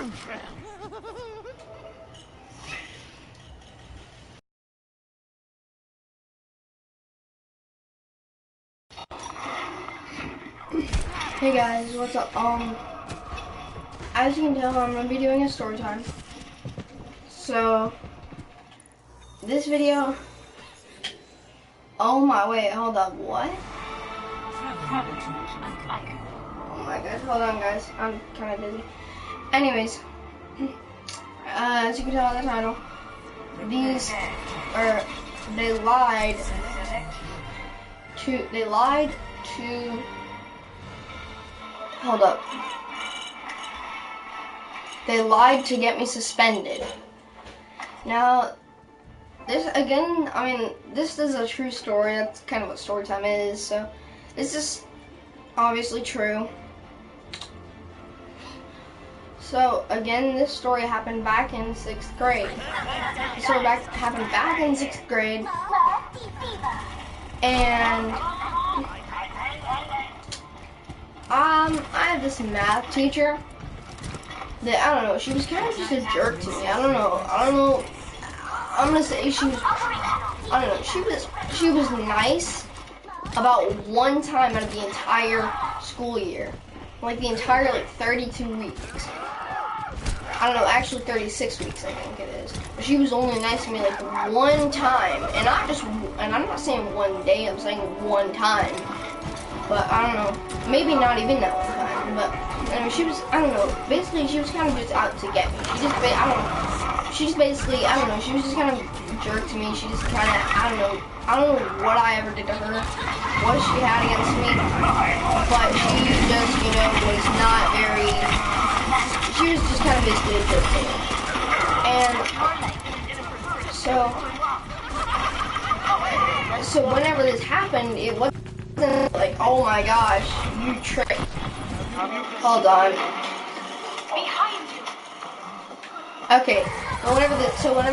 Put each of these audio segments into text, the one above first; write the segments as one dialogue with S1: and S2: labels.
S1: Hey guys, what's up? As you can tell, I'm gonna be doing a story time. So, this video. Oh my, wait, hold up, what? Oh my god, hold on, guys. I'm kind of busy. Anyways, as you can tell in the title, they lied to. Hold up. They lied to get me suspended. Now, this again, I mean, this is a true story. That's kind of what story time is. So, this is obviously true. So, again, this story happened back in 6th grade. This story happened back in 6th grade. And I had this math teacher that, I don't know, she was kind of just a jerk to me. I don't know. I'm gonna say she was, I don't know, she was nice about one time out of the entire school year. Like the entire, 32 weeks. I don't know, actually 36 weeks I think it is. But she was only nice to me like one time. And I'm not saying one day, I'm saying one time. But I don't know, maybe not even that one time. But anyway, she was, I don't know, basically she was kind of just out to get me. She was just kind of a jerk to me. She just kind of, I don't know what I ever did to her, what she had against me. But she just, was not very, she was just kind of basically a jerk to me. And so whenever this happened, it wasn't like, oh my gosh, you tricked. Hold on. Okay, but whenever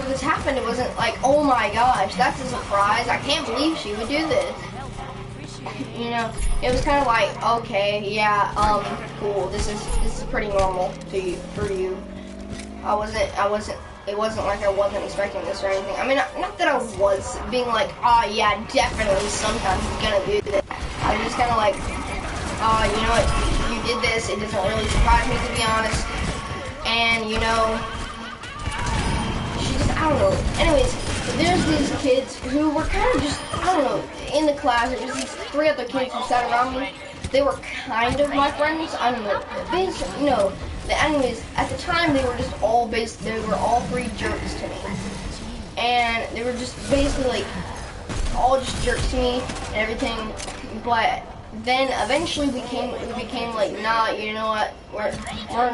S1: this happened, it wasn't like, oh my gosh, that's a surprise. I can't believe she would do this. It was kind of like, okay, yeah, cool. This is pretty normal for you. It wasn't like I wasn't expecting this or anything. I mean, not that I was being like, oh yeah, definitely sometimes he's gonna do this. I was just kind of like, oh, you know what, you did this, it doesn't really surprise me, to be honest. And, she just, I don't know. Anyways, there's these kids who were kind of just, I don't know, in the class. There was these 3 other kids who sat around me. They were kind of my friends. I don't know. Anyways, at the time, they were just all they were all 3 jerks to me. And they were just basically, all just jerks to me and everything. But then eventually we became like, nah, you know what? We're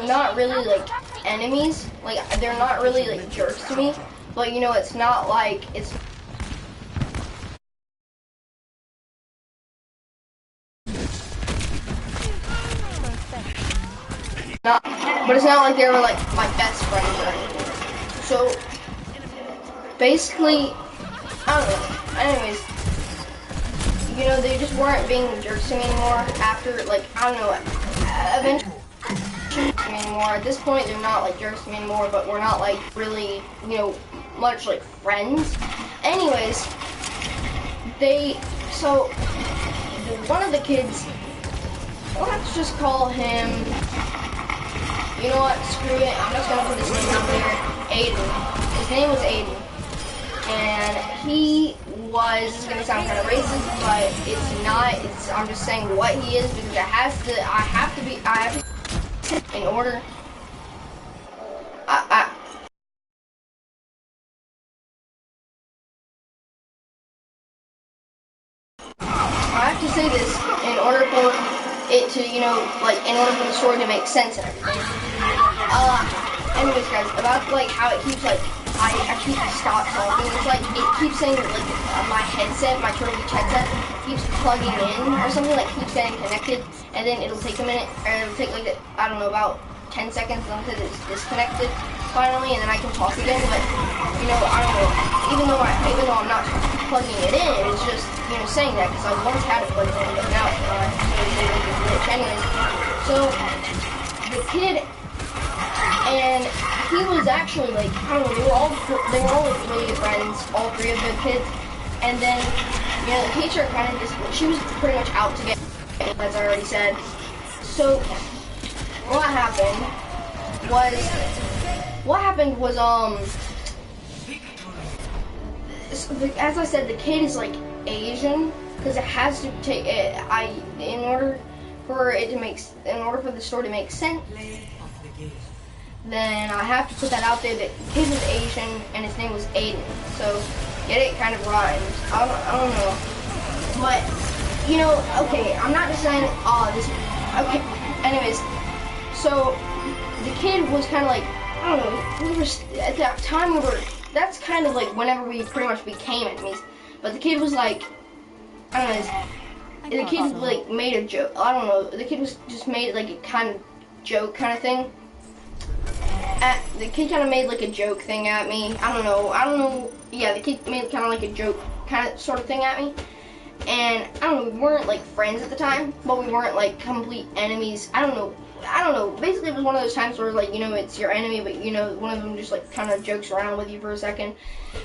S1: not really like enemies. Like, they're not really like jerks to me. But it's not like it's not, but it's not like they were like my best friends or anything. So basically, I don't know. Anyways, they just weren't being jerks to me anymore after, like, I don't know, eventually anymore. At this point, they're not like jerks to me anymore, but we're not like really, much like friends. Anyways, one of the kids, let's just call him, you know what, screw it, I'm just gonna put his name out there, Aiden. His name was Aiden. And he was, this is gonna sound kind of racist, but it's not, I'm just saying what he is, because I have to, in order, I have to say this in order for it to, in order for the story to make sense and everything. Anyways, guys, about like how it keeps like, I keep stop talking. It's like it keeps saying like my headset, my Turtle Beach headset, keeps plugging in or something, like keeps getting connected, and then it'll take a minute, or it'll take like I don't know, about 10 seconds until it's disconnected finally, and then I can talk again. But I don't know. Even though I'm not plugging it in, it's just saying that because I once had it plugged in, but now it's not. So anyways, so the kid and he was actually like, I don't know, they were all like really good friends, all three of the kids. And then, you know, the teacher kind of just, she was pretty much out to get me, as I already said. So what happened was as I said, the kid is like Asian, because it has to take it. In order for the story to make sense, then I have to put that out there that the kid was Asian and his name was Aiden. So get it? Kind of rhymes. I don't know, but you know, okay. I'm not just saying. Okay. Anyways, so the kid was kind of like, I don't know. We were at that time. That's kind of like whenever we pretty much became enemies. But the kid was like, I don't know. The kid like made a joke. I don't know. The kid was just made like a kind of joke kind of thing. The kid kind of made like a joke thing at me. I don't know. Yeah, the kid made kind of like a joke kind of sort of thing at me. And I don't know. We weren't like friends at the time, but we weren't like complete enemies. I don't know. Basically, it was one of those times where, like, you know, it's your enemy, but, you know, one of them just, like, kind of jokes around with you for a second.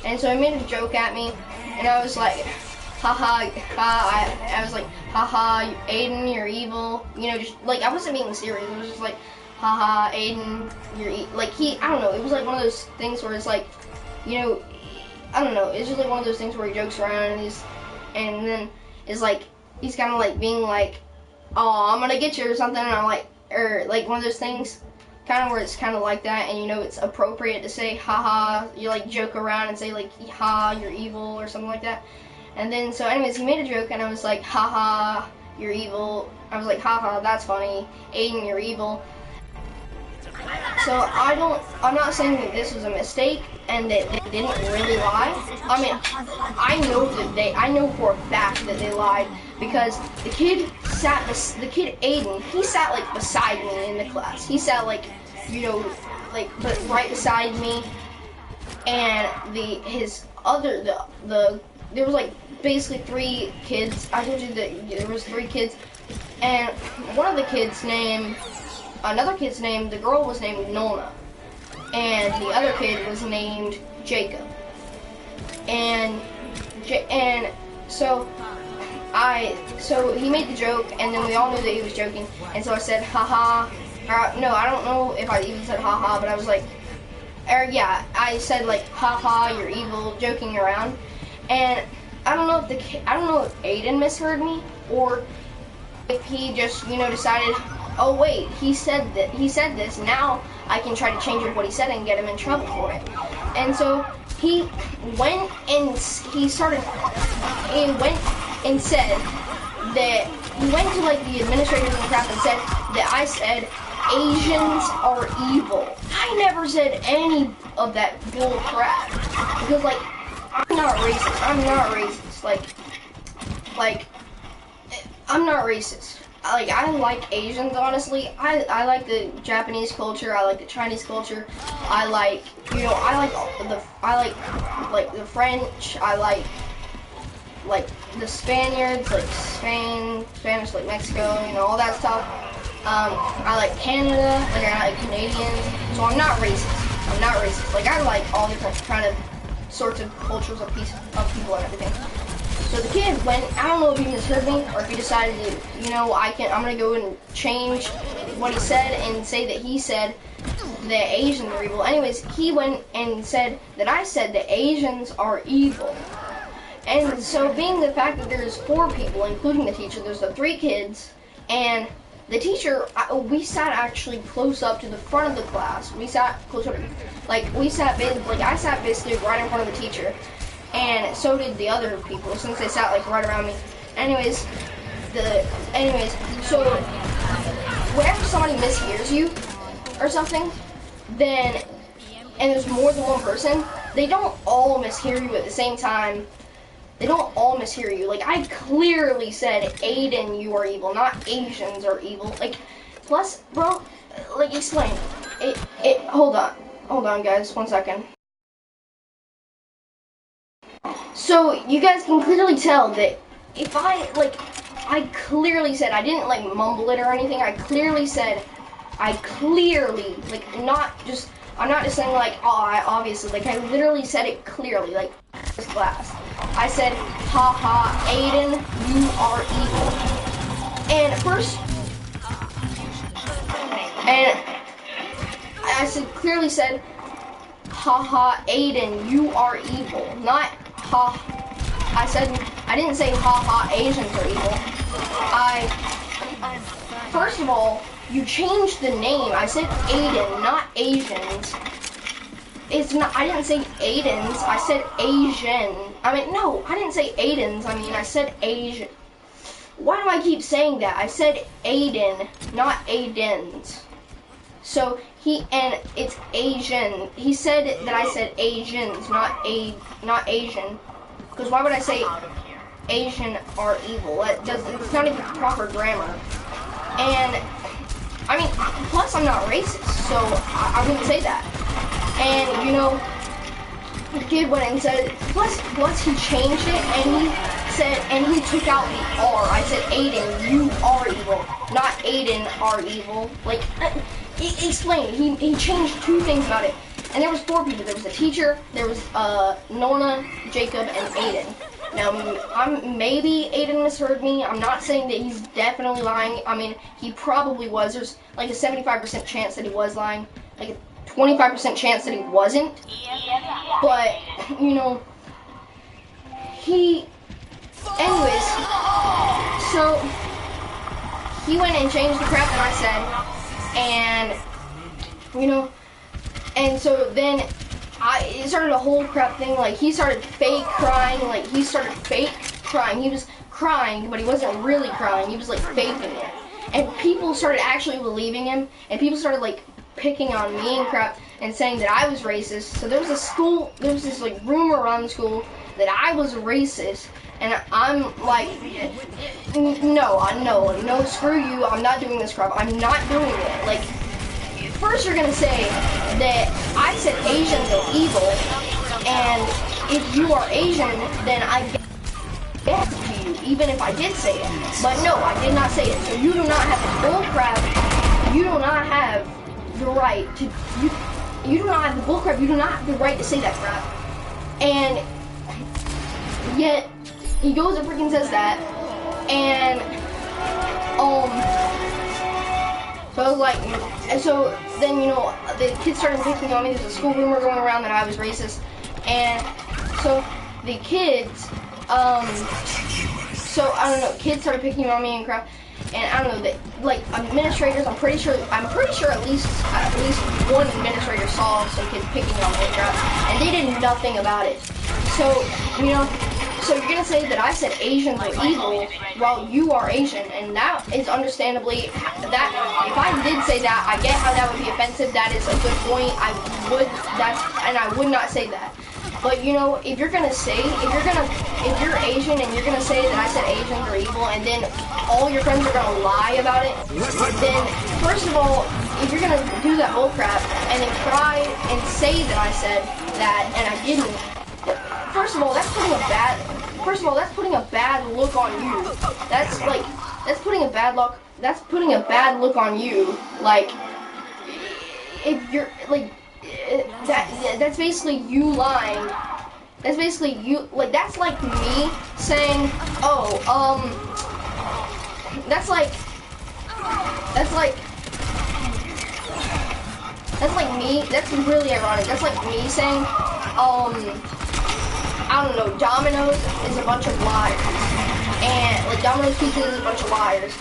S1: And so he made a joke at me, and I was like, haha, I was like, haha, Aiden, you're evil. You know, just, like, I wasn't being serious. It was just like, haha, Aiden, you're like, I don't know. It was, like, one of those things where it's, like, you know, I don't know. It's just, like, one of those things where he jokes around, and then it's, like, he's kind of, like, being, like, oh, I'm gonna get you or something, and I'm like, or like one of those things kind of where it's kind of like that, and you know it's appropriate to say haha, you like joke around and say like ha, you're evil or something like that. And then so anyways, he made a joke and I was like, haha, you're evil. I was like, haha, that's funny, Aiden, you're evil. So I'm not saying that this was a mistake and that they didn't really lie. I mean, I know for a fact that they lied, because the kid Aiden, he sat like beside me in the class. He sat like, you know, like but right beside me, and there was like basically three kids. I told you that there was three kids, and another kid's name, the girl was named Nona, and the other kid was named Jacob. And so he made the joke, and then we all knew that he was joking, and so I said haha. No, I don't know if I even said haha, but I was like, yeah, I said like haha, you're evil, joking around. And I don't know if Aiden misheard me, or if he just, you know, decided, oh wait, he said this, now I can try to change what he said and get him in trouble for it. And so he went and said that he went to like the administrators and crap and said that I said Asians are evil. I never said any of that bull crap, because like I'm not racist. Like I'm not racist. Like, I like Asians, honestly. I like the Japanese culture. I like the Chinese culture. I like, you know, I like the French. I like the Spaniards, like Spanish, like Mexico, you know, all that stuff. I like Canada, like I like Canadians. So I'm not racist. Like, I like all different kind of sorts of cultures of people and everything. So the kid went, I don't know if he misheard me or if he decided to, you know, I'm gonna go and change what he said and say that he said that Asians are evil. Anyways, he went and said that I said that Asians are evil. And so being the fact that there's 4 people, including the teacher, there's the 3 kids, and the teacher, we sat actually close up to the front of the class. We sat closer, I sat basically right in front of the teacher. And so did the other people, since they sat like right around me. Anyways, so whenever somebody mishears you or something, and there's more than one person, they don't all mishear you at the same time. They don't all mishear you. Like, I clearly said, Aiden, you are evil, not Asians are evil. Like, plus, bro, like, explain. Hold on, guys, 1 second. So you guys can clearly tell that if I clearly said, I didn't like mumble it or anything. I clearly, like, not just I'm not just saying like, oh, I obviously, like I literally said it clearly, like this class. I said, haha, Aiden, you are evil. And at first, and I said, clearly said, haha, Aiden, you are evil. Not, I didn't say, haha, Asians are evil. First of all, you changed the name. I said Aiden, not Asians. It's not, I didn't say Aidens, I said Asian. I mean, no, I didn't say Aidens, I said Asian. Why do I keep saying that? I said Aiden, not Aidens. So and it's Asian. He said that I said Asians, not Asian. Because why would I say Asian are evil? It's not even proper grammar. And, I mean, plus I'm not racist, so I wouldn't say that. And, you know, the kid went and said, plus he changed it, and he said, and he took out the R. I said, Aiden, you are evil, not Aiden are evil. Like, explain. He changed 2 things about it. And there was 4 people. There was the teacher, there was Nona, Jacob, and Aiden. Now, maybe Aiden misheard me. I'm not saying that he's definitely lying. I mean, he probably was. There's like a 75% chance that he was lying. Like a 25% chance that he wasn't. But, you know, anyways, so he went and changed the crap that I said, and, you know, and so then it started a whole crap thing. Like, he started fake crying. He was crying, but he wasn't really crying. He was, like, faking it. And people started actually believing him, and people started, like, picking on me and crap and saying that I was racist. So there was this, like, rumor around the school that I was racist. And I'm like, no, screw you. I'm not doing this crap. I'm not doing it. Like, first you're gonna say that I said Asians are evil, and if you are Asian, then I get to you, even if I did say it. But no, I did not say it. So you do not have the bull crap. You do not have the right to, you do not have the bull crap. You do not have the right to say that crap. And yet, he goes and freaking says that, and, so I was like, and so then, you know, the kids started picking on me. There's a school rumor going around that I was racist, and so the kids, so I don't know, kids started picking on me and crap, and I don't know, that, like, administrators, I'm pretty sure at least one administrator saw some kids picking on me and crap, and they did nothing about it. So, you know, so you're gonna say that I said Asians are evil while you are Asian, and that is understandably, that, if I did say that, I get how that would be offensive. That is a good point. I would not say that. But, you know, if you're Asian and you're gonna say that I said Asians are evil, and then all your friends are gonna lie about it, then first of all, if you're gonna do that bull crap and then try and say that I said that and I didn't, first of all, that's putting a bad look on you. That's putting a bad look on you. Like, if you're, like, that's basically you lying. That's basically you, like, that's like me saying, that's like me, that's really ironic. That's like me saying, I don't know, Domino's is a bunch of liars. And, like, Domino's Pizza is a bunch of liars.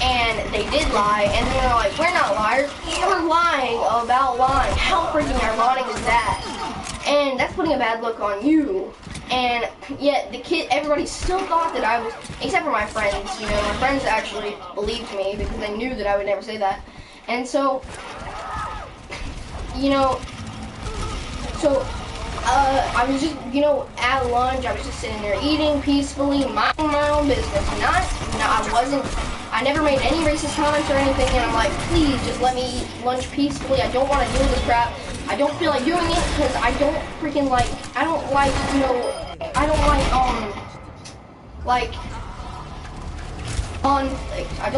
S1: And they did lie, and then they're like, we're not liars. We're lying about lying. How freaking ironic is that? And that's putting a bad look on you. And yet, everybody still thought that I was, except for my friends, you know, my friends actually believed me because they knew that I would never say that. And so, you know, I was just, you know, at lunch, I was just sitting there eating peacefully, minding my own business. I never made any racist comments or anything, and I'm like, please, just let me eat lunch peacefully. I don't want to do this crap. I don't feel like doing it because I don't freaking like, I don't like, you know, I don't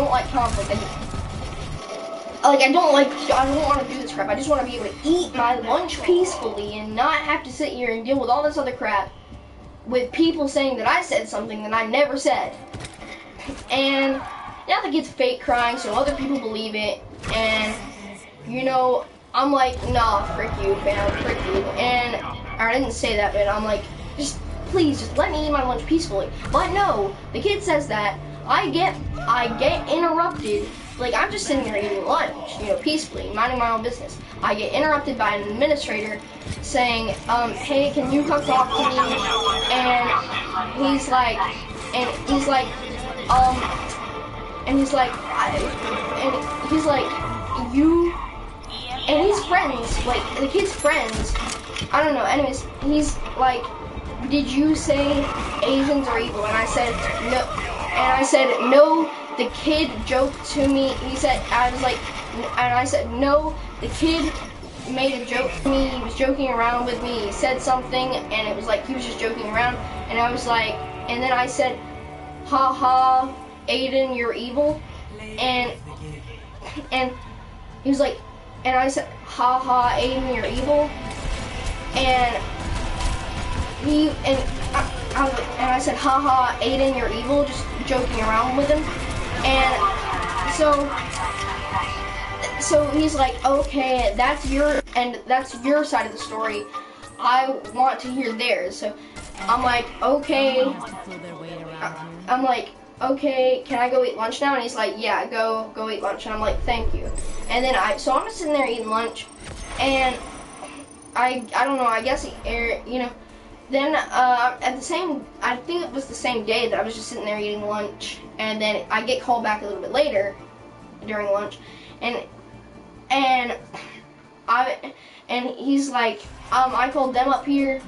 S1: like conflict. like, I don't want to do this crap. I just want to be able to eat my lunch peacefully and not have to sit here and deal with all this other crap with people saying that I said something that I never said. And now the kid's fake crying, so other people believe it. And, you know, I'm like, nah, frick you, fam, frick you. And, or I didn't say that, but I'm like, please, just let me eat my lunch peacefully. But no, the kid says that. I get interrupted. Like, I'm just sitting there eating lunch, you know, peacefully, minding my own business. I get interrupted by an administrator saying, hey, can you come talk to me? And he's like, you, and he's friends, like, the kid's friends, I don't know, anyways, he's like, did you say Asians are evil? And I said, no, the kid joked to me, I said, no, the kid made a joke to me, he was joking around with me, he said something, and it was like, he was just joking around, and I was like, and then I said, haha, Aiden, you're evil, and he was like, and I said, haha, Aiden, you're evil, and I said, haha, Aiden, you're evil, just joking around with him, and so he's like, okay, that's your side of the story, I want to hear theirs. So I'm like, okay, can I go eat lunch now? And he's like, yeah, go eat lunch. And I'm like, thank you. And then so I'm just sitting there eating lunch, and I don't know, I guess you know. Then I think it was the same day that I was just sitting there eating lunch, and then I get called back a little bit later during lunch, and he's like, I called them up here,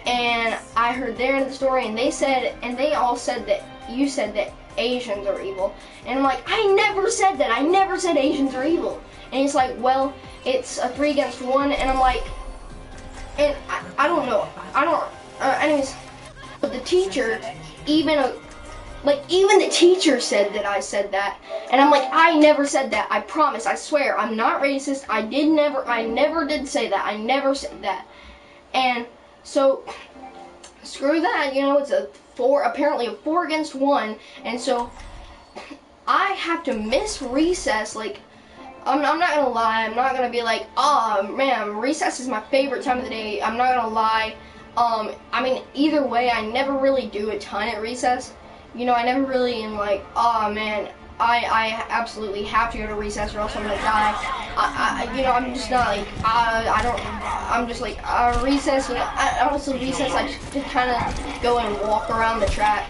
S1: and I heard their end of the story, and they all said that you said that Asians are evil, and I'm like, I never said that. I never said Asians are evil. And he's like, well, it's a 3 against 1, and I'm like. And I don't know. Anyways, but the teacher, even the teacher said that I said that, and I'm like, I never said that. I promise. I swear, I'm not racist. I never did say that. I never said that. And so, screw that. You know, it's apparently a 4 against 1, and so I have to miss recess. Like, I'm not gonna lie, I'm not gonna be like, oh man, recess is my favorite time of the day. I'm not gonna lie. I mean, either way, I never really do a ton at recess. You know, I never really am like, oh man, I absolutely have to go to recess or else I'm gonna die. You know, I'm just not like, I'm just like, recess, you know, honestly, recess, I just kind of go and walk around the track.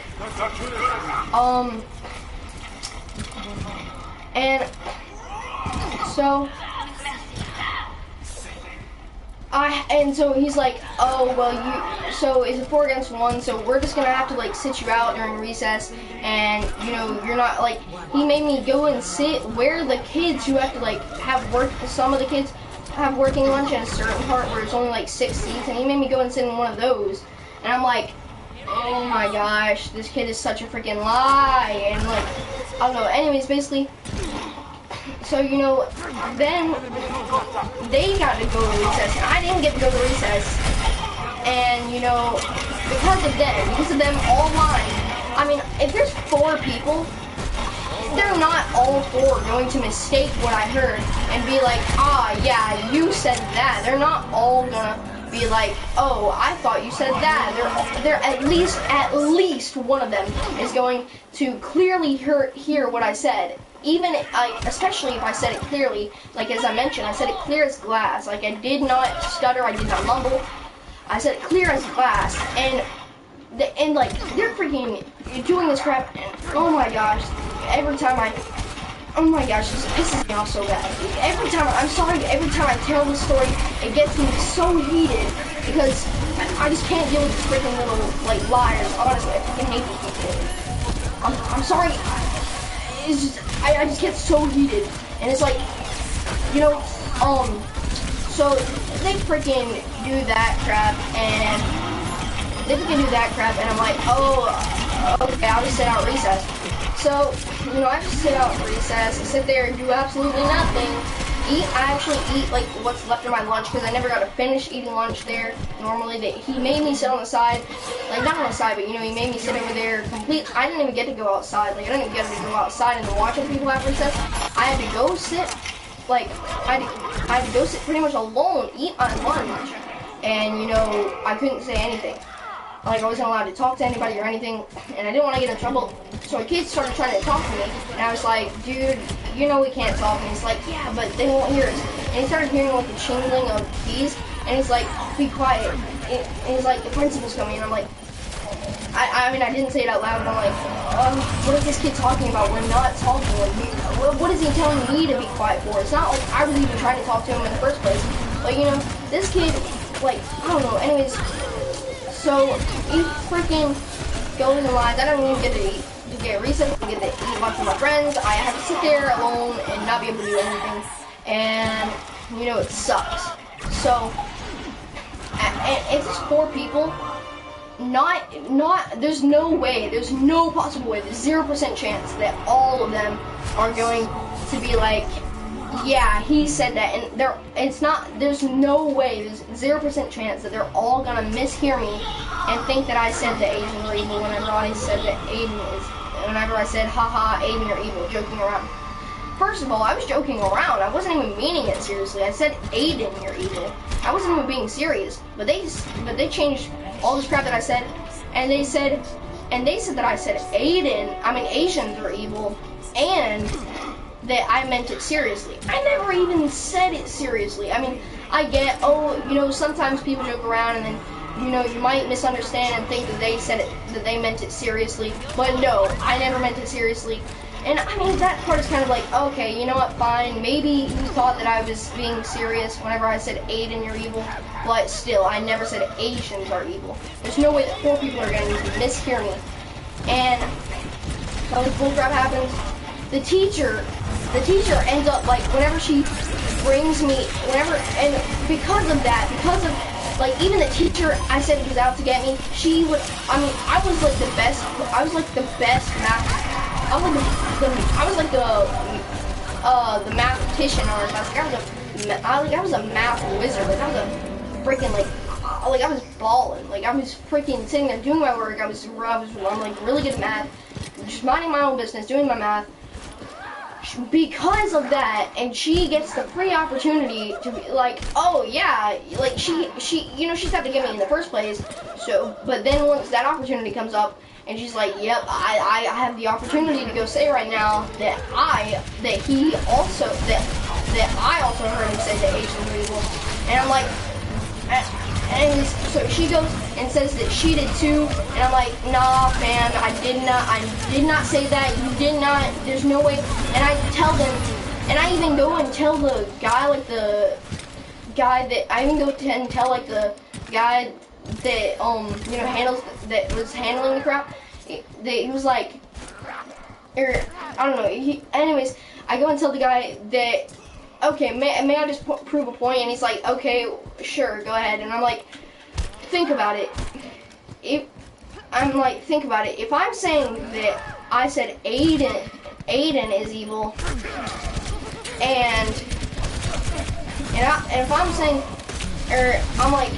S1: And so he's like, oh, well, so it's a 4 against 1, so we're just gonna have to, like, sit you out during recess, and, you know, you're not, like, he made me go and sit where the kids who have to, like, some of the kids have working lunch in a certain part where it's only, like, 6 seats, and he made me go and sit in one of those, and I'm like, oh my gosh, this kid is such a freaking lie, and, like, I don't know, anyways, basically, so, you know, then they got to go to recess, and I didn't get to go to recess, and, you know, because of them all lying. I mean, if there's 4 people, they're not all 4 going to mistake what I heard and be like, ah, yeah, you said that. They're not all gonna be like, oh, I thought you said that. They're at least one of them is going to clearly hear what I said. Even, especially if I said it clearly, like as I mentioned, I said it clear as glass. Like, I did not stutter, I did not mumble. I said it clear as glass, and like, they're freaking doing this crap, and oh my gosh, oh my gosh, this pisses me off so bad. I'm sorry, every time I tell this story, it gets me so heated, because I just can't deal with these freaking little, like, liars, honestly, I freaking hate these people. I'm sorry, it's just, I just get so heated, and it's like, you know, so they freaking do that crap, and I'm like, oh, okay, I'll just sit out recess. So, you know, I just sit out at recess, I sit there and do absolutely nothing. I actually eat like what's left of my lunch because I never got to finish eating lunch there. Normally, he made me sit on the side, like not on the side, but you know, he made me sit over there. I didn't even get to go outside. Like I didn't even get to go outside and watch other people have recess. I had to go sit, like I had to go sit pretty much alone, eat my lunch, and you know, I couldn't say anything. Like, I wasn't allowed to talk to anybody or anything, and I didn't want to get in trouble. So a kid started trying to talk to me, and I was like, dude, you know we can't talk. And he's like, yeah, but they won't hear us. And he started hearing like the jingling of keys, and he's like, be quiet. And he's like, the principal's coming. And I'm like, I mean, I didn't say it out loud, but I'm like, what is this kid talking about? We're not talking. Like, what is he telling me to be quiet for? It's not like I was even trying to talk to him in the first place. But, you know, this kid, like, I don't know. Anyways, so he freaking goes and lies. I don't even get to get recess. I get to eat lunch with my friends. I have to sit there alone and not be able to do anything. And, you know, it sucks. So, and it's just 4 people. There's no way, there's no possible way, there's 0% chance that all of them are going to be like, yeah, he said that, and there's no way, there's 0% chance that they're all gonna mishear me and think that I said that Asians are evil whenever I said that whenever I said, haha, Aiden, you're evil, joking around. First of all, I was joking around. I wasn't even meaning it seriously. I said, Aiden, you're evil. I wasn't even being serious. But they changed all this crap that I said, and they said that I said Asians are evil, and that I meant it seriously. I never even said it seriously. I mean, I get, you know, sometimes people joke around, and then, you know, you might misunderstand and think that they said it, that they meant it seriously. But no, I never meant it seriously. And I mean, that part is kind of like, okay, you know what, fine. Maybe you thought that I was being serious whenever I said Aiden, you're evil. But still, I never said Asians are evil. There's no way that 4 people are going to mishear me. And when this bullcrap happens, the teacher ends up, like, whenever she brings me, and because of that, like, even the teacher I said was out to get me, I was like the best math. I was like the mathematician on our class. I was a math wizard. Like I was a freaking like I was balling. Like I was freaking sitting there doing my work. I'm like really good at math, just minding my own business, doing my math. Because of that, and she gets the free opportunity to be like, oh yeah, like she you know, she's got to get me in the first place. So, but then once that opportunity comes up, and she's like, yep, I have the opportunity to go say right now that I also heard him say that Asians are evil. And I'm like, and so she goes and says that she did too, and I'm like, nah, fam, I did not say that, you did not, there's no way. And I tell them, and I even go and tell the guy, like the guy that, I even go and tell like the guy that you know, that was handling the crap. He was like, I don't know. Anyways, I go and tell the guy that, okay, may I just prove a point? And he's like, okay, sure, go ahead. And I'm like, think about it. If I'm saying that I said Aiden is evil, and if I'm saying, I'm like,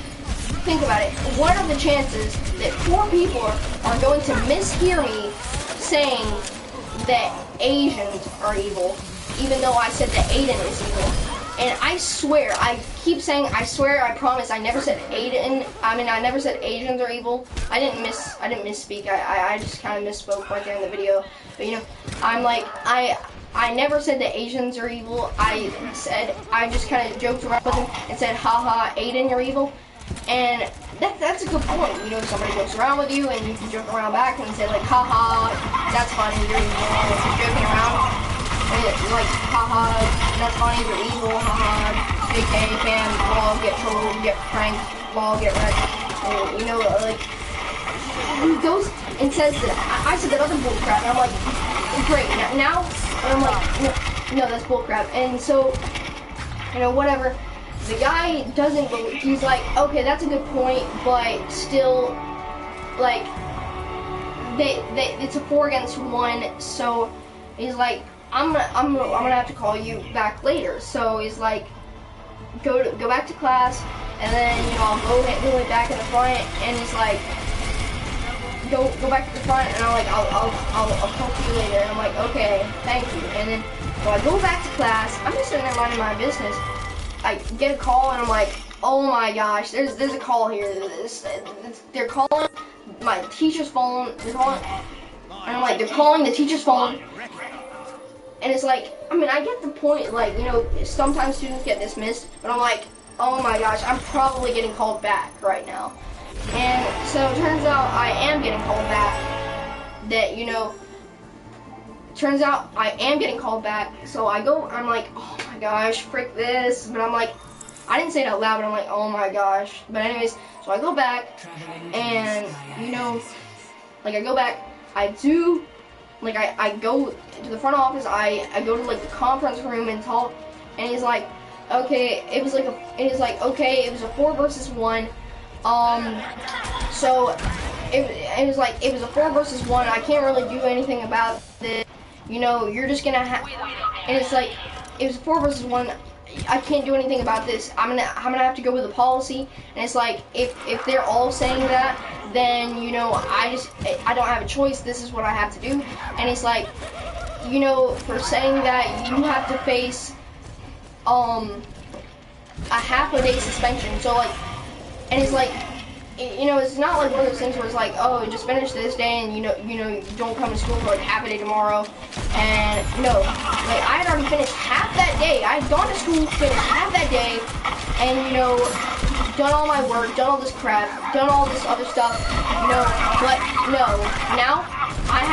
S1: think about it. What are the chances that 4 people are going to mishear me saying that Asians are evil, even though I said that Aiden is evil? And I swear, I keep saying, I swear, I promise, I never said Aiden. I mean, I never said Asians are evil. I didn't misspeak. I just kind of misspoke right there in the video. But you know, I'm like, I never said that Asians are evil. I just kind of joked around with them and said, haha, Aiden, you're evil. And that's a good point. You know, somebody jokes around with you and you can joke around back and say like, haha, that's funny, you're evil. If you're joking around, like, haha, that's funny, you're evil, haha, JK, fam, lol, get trolled, get pranked, lol, get wrecked. And, you know, like, he goes and says that, I said that other bullcrap, and I'm like, great, now, and I'm like, no, that's bullcrap. And so, you know, whatever. The guy doesn't believe, he's like, okay, that's a good point, but still, like, it's a 4-against-1, so he's like, I'm gonna have to call you back later. So he's like, go back to class, and then I'll go back in the front, and he's like, go back to the front, and I'm like, I'll talk to you later. And I'm like, okay, thank you. And then so I go back to class. I'm just sitting there minding my business. I get a call, and I'm like, oh my gosh, there's a call here. They're calling my teacher's phone. And I'm like, they're calling the teacher's phone. And it's like, I mean, I get the point, like, sometimes students get dismissed, but I'm like, oh my gosh, I'm probably getting called back right now. And so it turns out I am getting called back. Turns out I am getting called back. So I'm like, oh my gosh, frick this. But I'm like, I didn't say it out loud, but I'm like, oh my gosh. But anyways, so I go back, and, like, I go back, I go to the front office, I go to, like, the conference room and talk, and he's like, okay, it was a 4 versus 1, so it was a 4 versus 1, I can't really do anything about it, you're just gonna have, and it's like, it was a 4 versus 1, I can't do anything about this, I'm gonna have to go with the policy, and it's like, if they're all saying that, then, I don't have a choice, this is what I have to do, and it's like, for saying that, you have to face, a half-a-day suspension, so, like, and it's like, it's not like one of those things where it's like, oh, just finish this day, and, you don't come to school for, like, half a day tomorrow, and, no, like, I had already finished half that day, I had gone to school, finished half that day, and, done all my work, done all this crap, done all this other stuff, but no, now I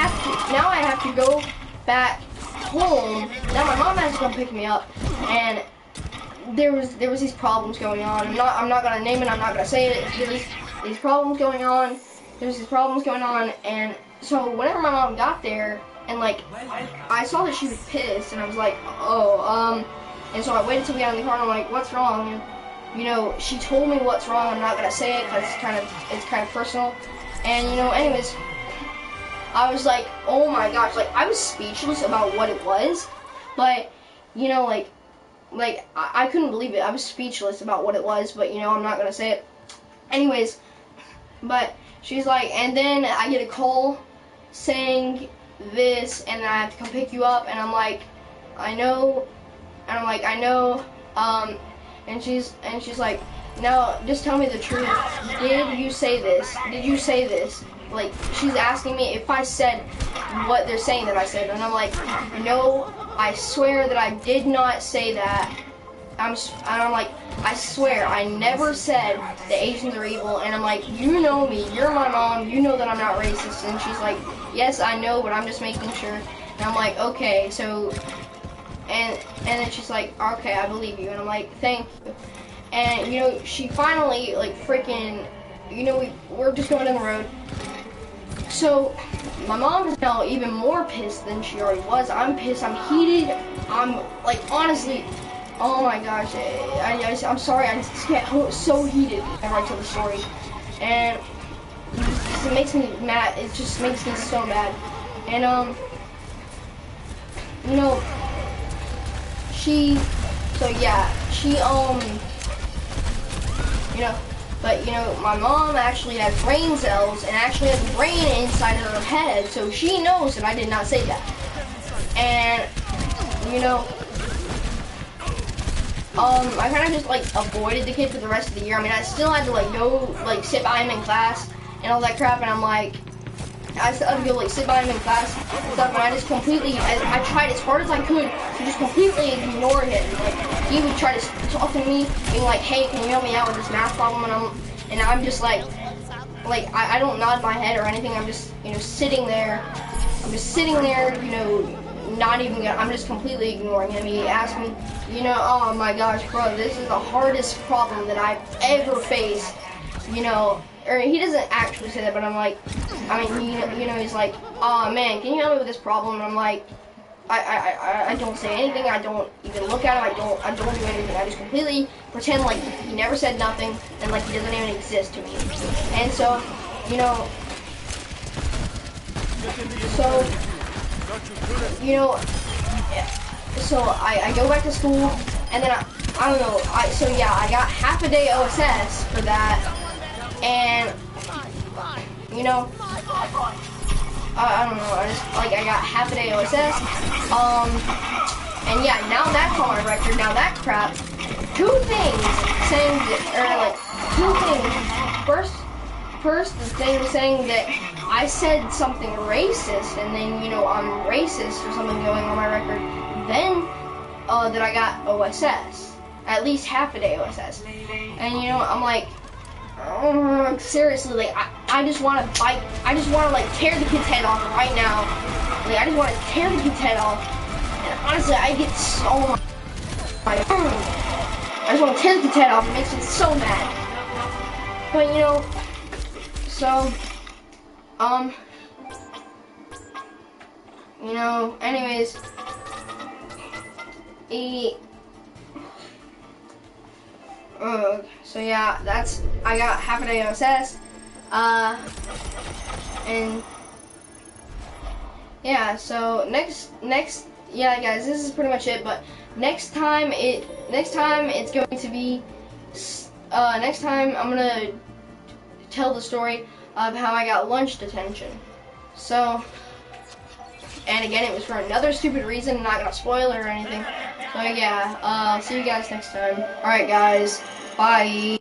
S1: have to go back home. Now my mom has to come pick me up, and there was these problems going on. I'm not gonna name it, I'm not gonna say it. There was these problems going on. And so whenever my mom got there, and like I saw that she was pissed, and I was like, oh, and so I waited till we got in the car, and I'm like, what's wrong? And, she told me what's wrong. I'm not gonna say it because it's kind of personal. And anyways, I was like, oh my gosh, like I was speechless about what it was, but like I couldn't believe it. I was speechless about what it was, but I'm not gonna say it. Anyways, but she's like, and then I get a call saying this, and I have to come pick you up, and I'm like, I know, and I'm like, I know, and she's like, no, just tell me the truth. Did you say this? Did you say this? Like, she's asking me if I said what they're saying that I said, and I'm like, no, I swear that I did not say that. I'm like, I swear, I never said the Asians are evil, and I'm like, you know me, you're my mom, you know that I'm not racist, and she's like, yes, I know, but I'm just making sure, and I'm like, okay, so, and then she's like, okay, I believe you, and I'm like, thank you, and, she finally, like, freaking, we're just going down the road, so, my mom is now even more pissed than she already was. I'm pissed, I'm heated, I'm, like, honestly, oh my gosh, I'm sorry, I just get so heated whenever I tell the story, and it makes me mad, it just makes me so mad, and, but, my mom actually has brain cells and actually has a brain inside of her head, so she knows that I did not say that. And, I kind of just, like, avoided the kid for the rest of the year. I mean, I still had to, like, go, like, sit by him in class and all that crap, and I'm like, I still had to go, like, sit by him in class and stuff, and I just completely, I tried as hard as I could to just completely ignore him. Like, he would try to talk to me, being like, hey, can you help me out with this math problem? And I'm just like, I don't nod my head or anything. I'm just, sitting there. I'm just sitting there, not even gonna, I'm just completely ignoring him. He asked me, oh my gosh, bro, this is the hardest problem that I've ever faced, or he doesn't actually say that, but I'm like, I mean, he's like, oh man, can you help me with this problem? And I'm like, I don't say anything, I don't even look at him, I don't do anything, I just completely pretend like he never said nothing, and like he doesn't even exist to me. And so, So, you know, so I go back to school, and then I don't know, so yeah, I got half a day OSS for that, and, you know, I don't know, I got half a day OSS, and yeah, now that's on my record, now that crap, two things saying first the thing saying that I said something racist, and then, you know, I'm racist or something going on my record, then, that I got OSS, at least half a day OSS, and, you know, I'm like, seriously, like, I just want to bite, I just want to, like, tear the kid's head off right now, like, I just want to tear the kid's head off, and honestly, I get so I just want to tear the kid's head off, it makes me so mad, but, you know, so, you know, anyways, so yeah, I got half a day OSS, and yeah, so next, yeah, guys, this is pretty much it, but next time it's going to be, next time I'm gonna tell the story of how I got lunch detention. So, and again, it was for another stupid reason. I'm not gonna spoil it or anything. So yeah, see you guys next time. Alright guys, bye.